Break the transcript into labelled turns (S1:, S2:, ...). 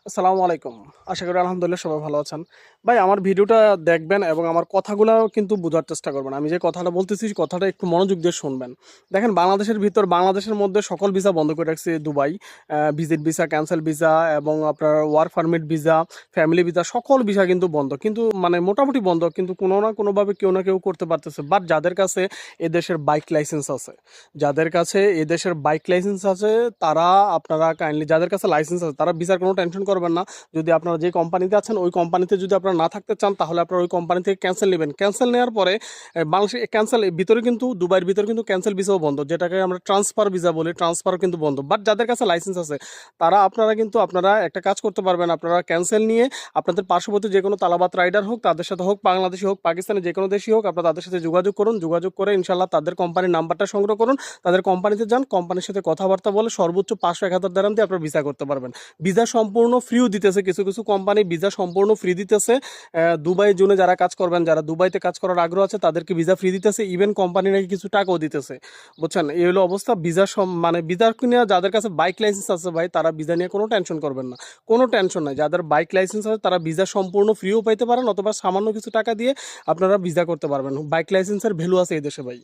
S1: আসসালামু আলাইকুম। আশা করি আলহামদুলিল্লাহ সবাই ভালো আছেন। ভাই আমার ভিডিওটা দেখবেন এবং আমার কথাগুলাও কিন্তু বুঝার চেষ্টা করবেন। আমি যে কথাটা বলতেছি কথাটা একটু মনোযোগ দিয়ে শুনবেন। দেখেন বাংলাদেশের মধ্যে সকল ভিসা বন্ধ করে রাখছে Dubai. Visit visa, cancel visa এবং আপনার work permit visa, family visa সকল ভিসা কিন্তু বন্ধ। কিন্তু মানে মোটামুটি বন্ধ কিন্তু কোনো না কোনোভাবে কেউ না কেউ করতে পারতেছে। বাট যাদের কাছে এদেশের বাইক লাইসেন্স আছে, যাদের কাছে এদেশের বাইক লাইসেন্স আছে তারা আপনারা কাইন্ডলি যাদের কাছে লাইসেন্স আছে তারা ভিসার কোনো টেনশন করবেন না। যদি আপনারা যে কোম্পানিতে আছেন ওই কোম্পানিতে যদি আপনারা না থাকতে চান তাহলে আপনারা ওই কোম্পানি থেকে ক্যান্সেল নেবেন। ক্যান্সেল নেওয়ার পরে বাংলাদেশে ক্যান্সেল ভিতরে কিন্তু দুবাইয়ের ভিতরে কিন্তু ক্যান্সেল ভিসাও বন্ধ, যেটাকে আমরা ট্রান্সফার ভিসা বলি, ট্রান্সফার কিন্তু বন্ধ। বাট যাদের কাছে লাইসেন্স আছে তারা আপনারা একটা কাজ করতে পারবেন, আপনারা ক্যান্সেল নিয়ে আপনাদের পার্শ্ববর্তী যে কোনো তালাবাত রাইডার হোক, তাদের সাথে হোক, বাংলাদেশি হোক, পাকিস্তানি যে কোনো দেশই হোক, আপনারা তাদের সাথে যোগাযোগ করুন। যোগাযোগ করে ইনশাল্লাহ তাদের কোম্পানির নাম্বারটা সংগ্রহ করুন, তাদের কোম্পানিতে যান, কোম্পানির সাথে কথাবার্তা বলে সর্বোচ্চ 500-1000 দিরহাম দিয়ে আপনারা ভিসা করতে পারবেন। ভিসা সম্পূর্ণ ফ্রিও দিতেছে, কিছু কিছু কোম্পানি ভিসা সম্পূর্ণ ফ্রি দিতেছে। দুবাই জুনে যারা কাজ করবেন, যারা দুবাইতে কাজ করার আগ্রহ আছে তাদেরকে ভিসা ফ্রি দিতেছে, ইভেন কোম্পানি নাকি কিছু টাকাও দিতেছে। বুঝছেন, এই হলো অবস্থা। মানে ভিসা নিয়ে যাদের কাছে বাইক লাইসেন্স আছে ভাই তারা ভিসা নিয়ে কোনো টেনশন করবেন না, কোনো টেনশন নাই। যাদের বাইক লাইসেন্স আছে তারা ভিসা সম্পূর্ণ ফ্রিও পাইতে পারেন, অথবা সামান্য কিছু টাকা দিয়ে আপনারা ভিসা করতে পারবেন। বাইক লাইসেন্সের ভ্যালু আছে এই দেশে ভাই।